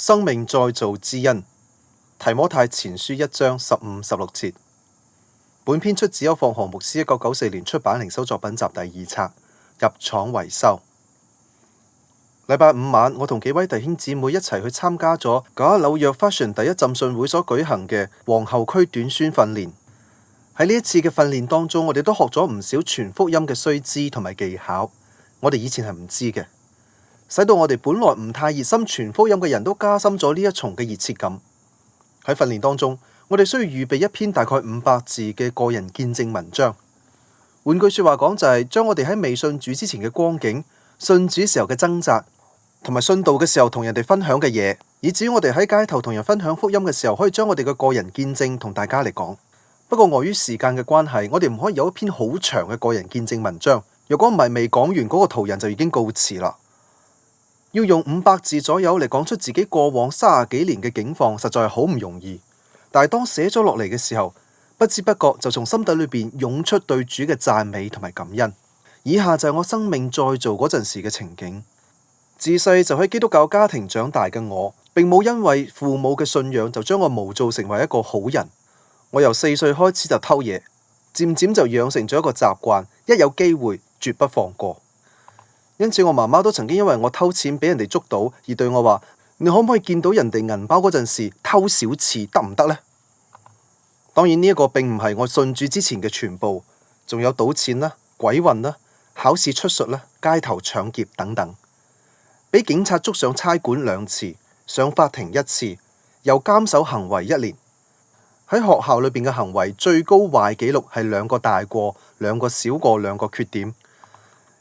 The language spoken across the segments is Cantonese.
生命再造之恩，提摩太前書1章15、16節。本篇出自邱放河牧師1994年出版靈修作品集第2冊，入廠維修。禮拜五晚，我同幾位弟兄姊妹一齊去參加咗紐約 Fashion 第一浸信會所舉行嘅皇后區短宣訓練。喺呢一次嘅訓練當中，我哋都學咗唔少傳福音嘅須知同埋技巧，我哋以前係唔知嘅，使到我哋本來唔太熱心傳福音嘅人都加深咗呢一重嘅熱切感。喺訓練當中，我哋需要預備一篇大概500字嘅個人見證文章。換句說話講，就係將我哋喺未信主之前嘅光景、信主時候嘅掙扎，同埋信道嘅時候同人哋分享嘅嘢，以至於我哋喺街頭同人分享福音嘅時候，可以將我哋嘅個人見證同大家嚟講。不過礙於時間嘅關係，我哋唔可以有一篇好長嘅個人見證文章。若果唔係未講完，嗰個途人就已經告辭啦。要用500字左右嚟講出自己過往30幾年嘅境況，實在係好唔容易。但係當寫咗落嚟嘅時候，不知不覺就從心底裏邊湧出對主嘅讚美同埋感恩。以下就係我生命再造嗰陣時嘅情景。自細就喺基督教家庭長大嘅我，並冇因為父母嘅信仰就將我模造成為一個好人。我由4歲開始就偷嘢，漸漸就養成咗一個習慣，一有機會絕不放過。因此我媽媽都曾經因為我偷錢俾人哋捉到而對我話：你可唔可以見到人哋銀包嗰陣時偷少次得唔得呢？當然呢一個並唔係我信主之前嘅全部，仲有賭錢啦、鬼混啦、考試出術啦、街頭搶劫等等。俾警察捉上差館2次，上法庭1次，又監守行為1年。喺學校裏邊嘅行為最高壞紀錄係2個大過、2個小過、2個缺點。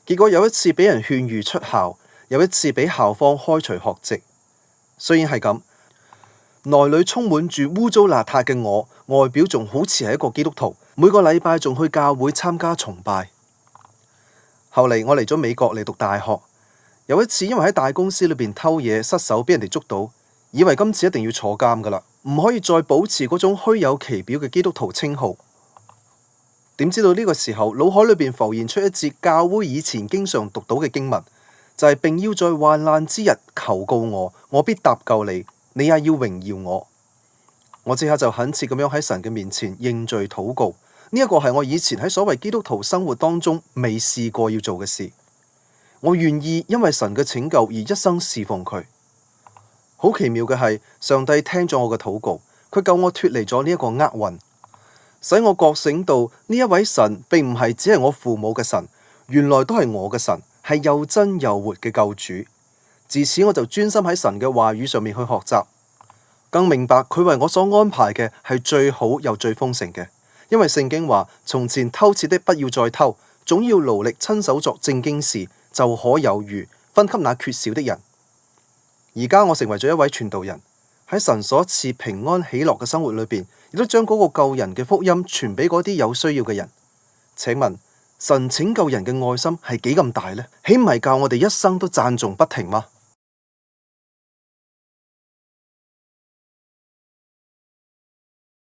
結果有一次俾人勸喻出校，有一次俾校方開除學籍。雖然係咁，內裏充滿住污糟邋遢嘅我，外表仲好似係一個基督徒，每個禮拜仲去教會參加崇拜。後嚟我嚟咗美國嚟讀大學，有一次因為喺大公司裏邊偷嘢失手俾人哋捉到，以為今次一定要坐監噶啦，唔可以再保持嗰種虛有其表嘅基督徒稱號。點知道呢個時候，腦海裏邊浮現出一節教會以前經常讀到嘅經文，就係並要在患難之日求告我，我必搭救你，你也要榮耀我。我即刻就懇切咁樣喺神嘅面前認罪禱告。呢一個係我以前喺所謂基督徒生活當中未試過要做嘅事。我願意因為神嘅拯救而一生侍奉佢。好奇妙嘅係，上帝聽咗我嘅禱告，佢救我脫離咗呢一個厄運，使我覺醒到呢一位神並唔係只係我父母嘅神，原來都係我嘅神，係又真又活嘅救主。自此我就專心喺神嘅話語上面去學習，更明白佢為我所安排嘅係最好又最豐盛嘅。因為聖經話：從前偷竊的不要再偷，總要勞力親手作正經事，就可有餘，分給那缺少的人。而家我成為咗一位傳道人，喺神所賜平安喜樂嘅生活裏邊，亦都將嗰個救人嘅福音傳俾嗰啲有需要嘅人。請問神拯救人嘅愛心係幾咁大呢？豈唔係教我哋一生都讚頌不停嗎？